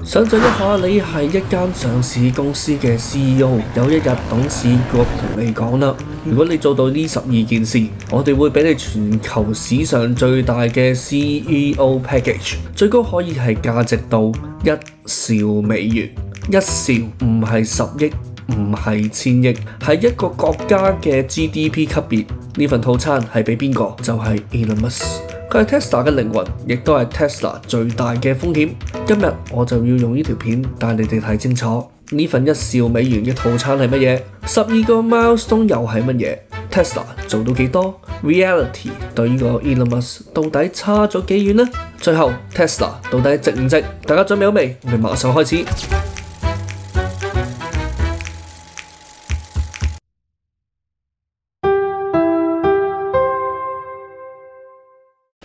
想象一下，你係一間上市公司嘅 CEO， 有一日董事局同你講啦，如果你做到呢12件事，我哋會俾你全球史上最大嘅 CEO package， 最高可以係價值到1兆美元。1兆唔係10億，唔係1000億，係一個國家嘅 GDP 級別。呢份套餐係俾邊個？就係 Elon Musk。佢係 Tesla 嘅靈魂，亦都係 Tesla 最大嘅風險。今日我就要用呢條片帶你哋睇清楚呢份1兆美元嘅套餐係乜嘢，12個 milestone 又係乜嘢 ，Tesla 做到幾多 ，Reality 對呢個 Elon Musk 到底差咗幾遠呢？最後 Tesla 到底值唔值？大家準備好未？我哋馬上開始。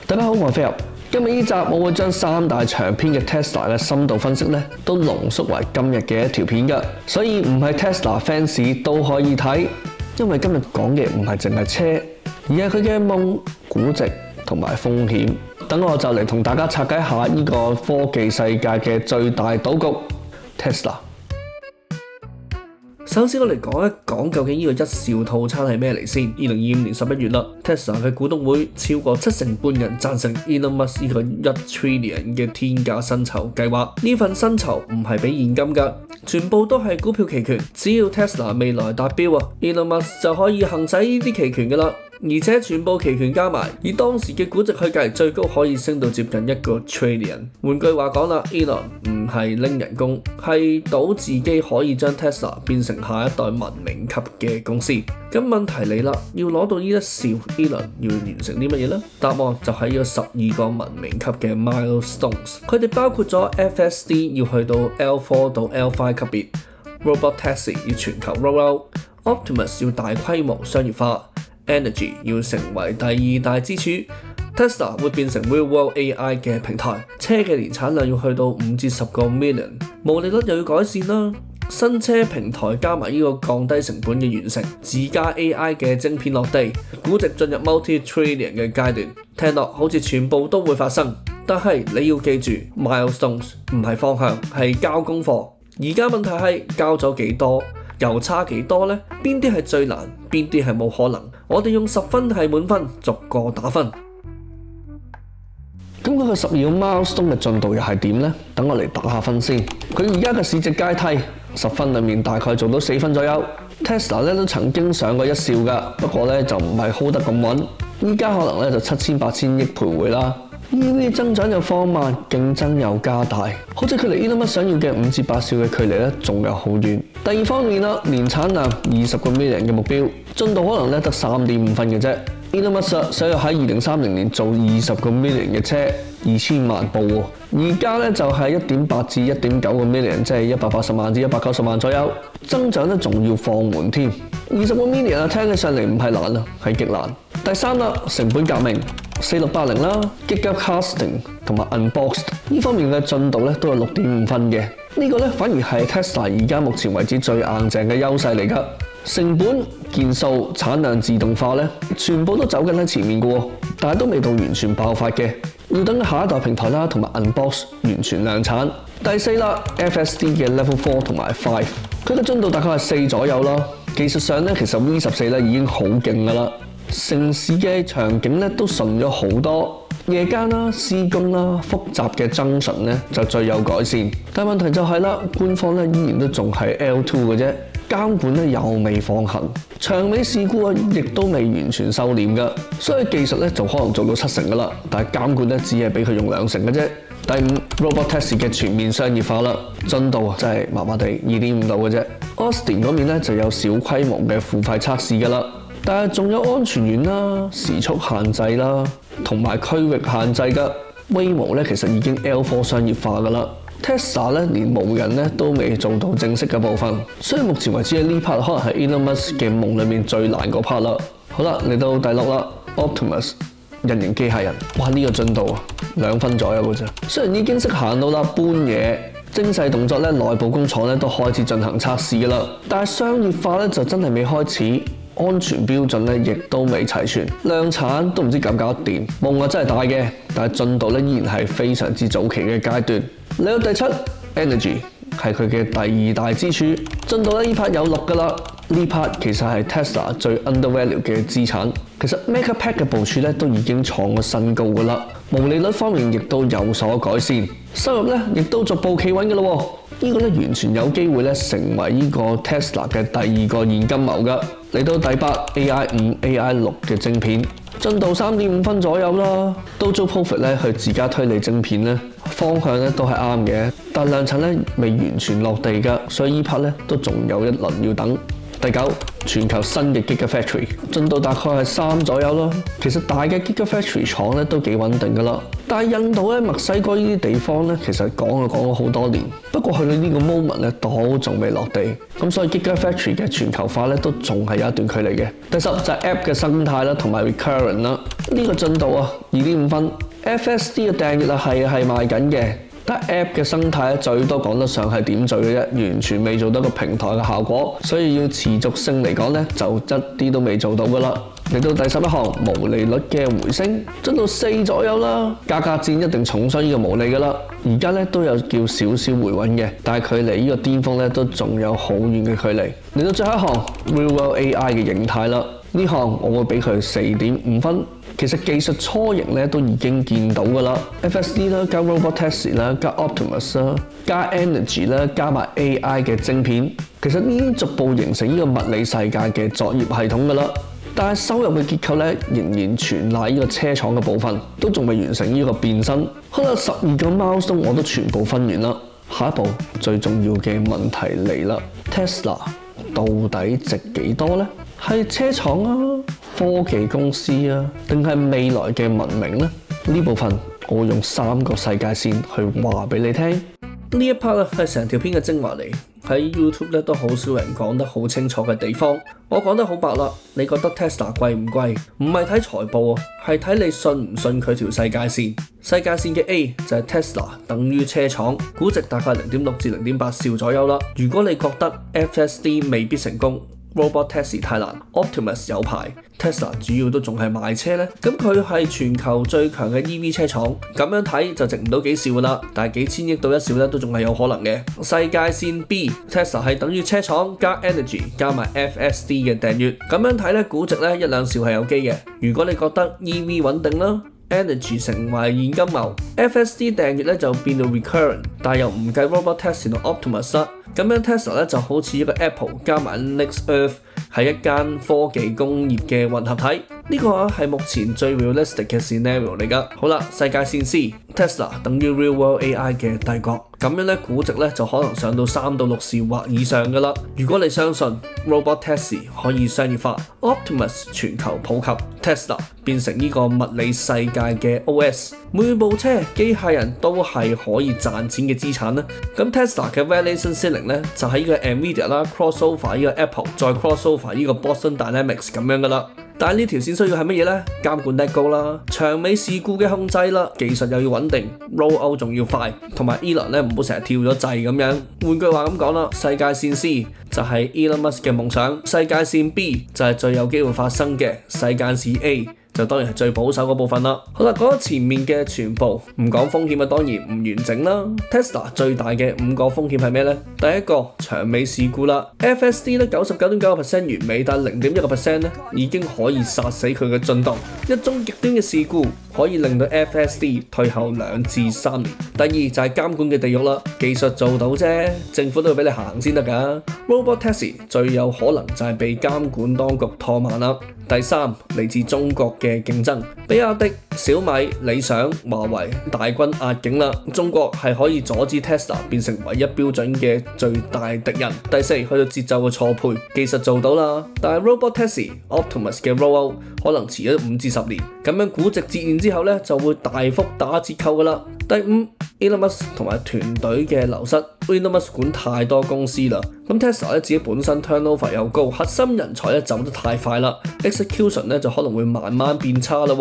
大家好，我係飛入。今日呢集我會將3大長篇嘅 Tesla 嘅深度分析咧，都濃縮為今日嘅一條片㗎。所以唔係 Tesla fans 都可以睇，因為今日講嘅唔係淨係車，而係佢嘅夢、估值同埋風險。等我就嚟同大家拆解下呢個科技世界嘅最大賭局 Tesla。首先我嚟講一講究竟呢個1兆套餐係咩嚟先。2025年11月啦 ，Tesla 嘅股東會超過70%半人贊成 Elon Musk 呢個1 trillion 嘅天價薪酬計劃。呢份薪酬唔係俾現金㗎，全部都係股票期權。只要 Tesla 未來達標啊 ，Elon Musk 就可以行使呢啲期權㗎啦。而且全部期權加埋，以當時嘅估值去計，最高可以升到接近1個 trillion。換句話講啦 ，Elon 唔係拎人工，係賭自己可以將 Tesla 變成下一代文明級嘅公司。咁問題嚟啦，要攞到呢1兆 ，Elon 要完成啲乜嘢呢？答案就係有12個文明級嘅 milestones， 佢哋包括咗 FSD 要去到 L4 到 L5 級別 ，Robot Taxi 要全球 rollout，Optimus 要大規模商業化。Energy 要成為第2大支柱 ，Tesla 會變成 Real World AI 嘅平台，車嘅年產量要去到5至10個 million， 毛利率又要改善啦。新車平台加埋呢個降低成本嘅完成，自家 AI 嘅晶片落地，估值進入 multi-trillion 嘅階段，聽落好似全部都會發生，但係你要記住 milestones 唔係方向，係交功課。而家問題係交咗幾多？又差幾多呢？邊啲係最難？邊啲係冇可能？我哋用10分係滿分，逐個打分。咁佢個12個 milestone 嘅進度又係點呢？等我嚟打下分先。佢而家嘅市值階梯10分裡面大概做到4分左右。Tesla 咧都曾經上過1兆㗎，不過咧就唔係 hold 得咁穩。依家可能咧就7000、8000億徘徊啦。EV 增長又放慢，競爭又加大，好似距離 Elon Musk 想要嘅5至8兆嘅距離咧，仲有好遠。第二方面啦，年產量20個 million 嘅目標，進度可能咧得3.5分嘅啫。Elon Musk 想要喺2030年做20個 million 嘅車，2000萬部喎。而家咧就係1.8至1.9個 million， 即係180萬至190萬左右，增長咧仲要放緩添。20個 million 啊，聽起上嚟唔係難啊，係極難。第三啦，成本革命。4680啦 ，Gigacasting 同埋 Unboxed 呢方面嘅進度咧都有6.5分嘅，呢個咧反而係 Tesla 而家目前為止最硬淨嘅優勢嚟㗎。成本、件數、產量自動化咧，全部都走緊喺前面嘅喎，但係都未到完全爆發嘅，要等下一代平台啦同埋 Unboxed 完全量產。第4啦 ，FSD 嘅 Level 4同埋5，佢嘅進度大概係4左右啦。技術上咧，其實 V14咧已經好勁㗎啦。城市嘅場景咧都順咗好多，夜間啦、施工啦、複雜嘅 junction 咧就最有改善。但問題就係啦，官方咧依然都仲係 L2 嘅啫，監管咧又未放行，長尾事故啊亦都未完全收斂㗎，所以技術咧就可能做到70%㗎啦，但係監管咧只係俾佢用2成嘅啫。第5 Robot Taxi 嘅全面商業化啦，進度真係麻麻地2.5度嘅啫。Austin 嗰邊咧就有小規模嘅付費測試㗎啦。但係仲有安全員啦、時速限制啦，同埋區域限制㗎。Waymo 咧其實已經 L4 商業化㗎啦。Tesla 咧連無人咧都未做到正式嘅部分，所以目前為止呢 part 可能係 Elon Musk 嘅夢裡面最難嗰 part 啦。好啦，嚟到第6啦 ，Optimus 人形機械人，哇呢個進度2分左右㗎啫。雖然已經識行到啦，搬嘢、精細動作咧，內部工廠咧都開始進行測試㗎啦，但係商業化咧就真係未開始。安全標準咧，亦都未齊全，量產都唔知搞唔搞得掂。夢啊真係大嘅，但係進度咧依然係非常之早期嘅階段。嚟到第7 Energy 係佢嘅第二大支柱，進度咧呢 part 有6㗎啦。呢 part 其實係 Tesla 最 undervalue 嘅資產。其實 Megapack 嘅部署咧都已經創咗新高㗎啦，毛利率方面亦都有所改善，收入咧亦都逐步企穩㗎啦。呢個咧完全有機會咧成為呢個 Tesla 嘅第2個現金流㗎。嚟到第8 AI5、AI6 嘅晶片，進度3.5分左右啦。Dojo Profit 咧去自家推理晶片咧方向咧都係啱嘅，但量產咧未完全落地㗎，所以呢 part 咧都仲有一輪要等。第9，全球新嘅 Gigafactory 進度大概係3左右咯。其實大嘅 Gigafactory 廠咧都幾穩定㗎啦。但係印度咧、墨西哥呢啲地方咧，其實講咗好多年，不過去到呢個 moment 咧都仲未落地。咁所以 Gigafactory 嘅全球化咧都仲係有一段距離嘅。第10就係 App 嘅生態啦，同埋 Recurrent 啦。呢個進度啊2.5分 ，FSD 嘅訂閱啊係賣緊嘅。但 App 嘅生態最多講得上係點綴嘅啫，完全未做到個平台嘅效果，所以要持續性嚟講咧，就一啲都未做到㗎啦。嚟到第11項，毛利率嘅回升，進到4左右啦。價格戰一定重傷呢個毛利㗎啦。而家咧都有叫少少回穩嘅，但係距離呢個巔峰咧都仲有好遠嘅距離。嚟到最後一項 Real World AI 嘅形態啦，呢項我會俾佢4.5分。其實技術雛形咧都已經見到㗎啦 ，FSD 啦，加 Robotaxi 啦，加 Optimus 啦，加 Energy 啦，加埋 AI 嘅晶片，其實呢啲逐步形成呢個物理世界嘅作業系統㗎啦。但係收入嘅結構咧仍然全賴呢個車廠嘅部分，都仲未完成呢個變身。可能12個 milestone 我都全部分完啦。下一步最重要嘅問題嚟啦 ，Tesla 到底值幾多呢？係車廠啊，科技公司啊，定係未來嘅文明呢？呢部分我會用3個世界線去話俾你聽。呢一 part 咧係成條片嘅精華嚟，喺 YouTube 咧都好少人講得好清楚嘅地方。我講得好白啦，你覺得 Tesla 貴唔貴？唔係睇財報啊，係睇你信唔信佢條世界線。世界線嘅 A 就係 Tesla 等於車廠，估值大概0.6至0.8兆左右啦。如果你覺得 FSD 未必成功，Robotaxi 太難 ，Optimus 有排 ，Tesla 主要都仲係賣車咧，咁佢係全球最強嘅 EV 車廠，咁樣睇就值唔到幾兆噶啦，但係幾千億到1兆咧都仲係有可能嘅。世界線 B，Tesla 係等於車廠加 Energy 加埋 FSD 嘅訂閱，咁樣睇咧估值咧1-2兆係有機嘅。如果你覺得 EV 穩定啦。Energy 成為現金流 ，FSD 訂閱咧就變到 recurrent， 但又唔計 Robotaxi 同 Optimus 啦。咁樣 Tesla 咧就好似一個 Apple 加埋 Next Earth， 係一間科技工業嘅混合體。呢個係目前最 realistic 嘅 scenario 嚟㗎。好啦，世界線 C，Tesla 等於 Real World AI 嘅帝國。咁樣咧估值咧就可能上到3到6兆或以上㗎啦。如果你相信 Robotaxi 可以商業化 ，Optimus 全球普及 ，Tesla 變成呢個物理世界嘅 OS， 每部車機械人都係可以賺錢嘅資產咧。咁 Tesla 嘅 valuation ceiling 咧就喺呢個 Nvidia 啦 ，crossover 呢個 Apple， 再 crossover 呢個 Boston Dynamics 咁樣㗎啦。但係呢條線需要係乜嘢呢？監管得高啦，長尾事故嘅控制啦，技術又要穩定 ，roll out 仲要快，同埋 Elon 咧唔好成日跳咗掣咁樣。換句話咁講啦，世界線 C 就係 Elon Musk 嘅夢想，世界線 B 就係最有機會發生嘅，世界線 A 就當然係最保守嗰部分啦。好啦，講咗前面嘅全部，唔講風險啊，當然唔完整啦。Tesla 最大嘅5個風險係咩呢？第一個長尾事故啦 ，FSD 咧99.9% 完美，但 0.1% 咧已經可以殺死佢嘅進度。一宗極端嘅事故可以令到 FSD 退後2至3年。第二就係監管嘅地獄啦，技術做到啫，政府都要俾你行先得㗎。Robotaxi 最有可能就係被監管當局拖慢啦。第三，嚟自中國嘅競爭，比亞迪、小米、理想、華為大軍壓境啦。中國係可以阻止 Tesla 變成唯一標準嘅最大敵人。第四，去到節奏嘅錯配，技術做到啦，但係 Robotaxi、Optimus 嘅 rollout 可能遲咗5至10年，咁樣估值折現之後咧就會大幅打折扣㗎啦。第五 Elon Musk 同埋團隊嘅流失 ，Elon Musk 管太多公司啦。咁 Tesla 咧自己本身 turnover 又高，核心人才咧走得太快啦 ，execution 咧就可能會慢慢變差啦。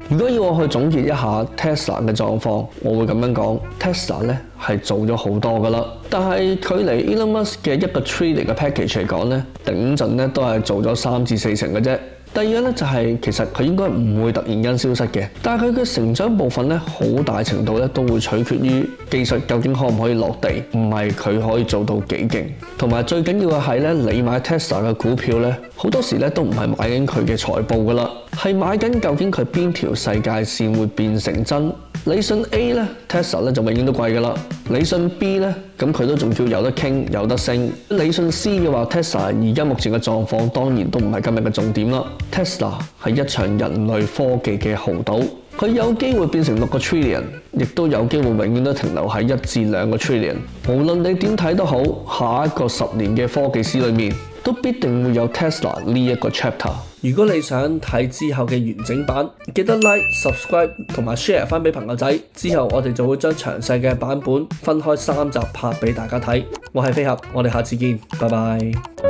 如果要我去總結一下 Tesla 嘅狀況，我會咁樣講 ，Tesla 咧係做咗好多㗎啦，但係距離 Elon Musk 嘅1個 trillion 嘅 package 嚟講咧，頂盡咧都係做咗3至4成嘅啫。第二樣咧就係其實佢應該唔會突然間消失嘅，但係佢嘅成長部分咧好大程度咧都會取決於技術究竟可唔可以落地，唔係佢可以做到幾勁。同埋最緊要嘅係咧，你買 Tesla 嘅股票咧，好多時咧都唔係買緊佢嘅財報噶啦，係買緊究竟佢邊條世界線會變成真。你信 A 咧 ，Tesla 咧就永遠都貴噶啦。你信 B 咧，咁佢都仲叫有得傾，有得升。你信 C 嘅話 ，Tesla 而家目前嘅狀況當然都唔係今日嘅重點啦。Tesla 係一場人類科技嘅豪賭，佢有機會變成6個 trillion， 亦都有機會永遠都停留喺1至2個 trillion。無論你點睇都好，下一個10年嘅科技史裏面，都必定會有 Tesla 呢一個 chapter。如果你想睇之後嘅完整版，記得 like、subscribe 同埋 share 翻俾朋友仔。之後我哋就會將詳細嘅版本分開3集拍俾大家睇。我係飛俠，我哋下次見，拜拜。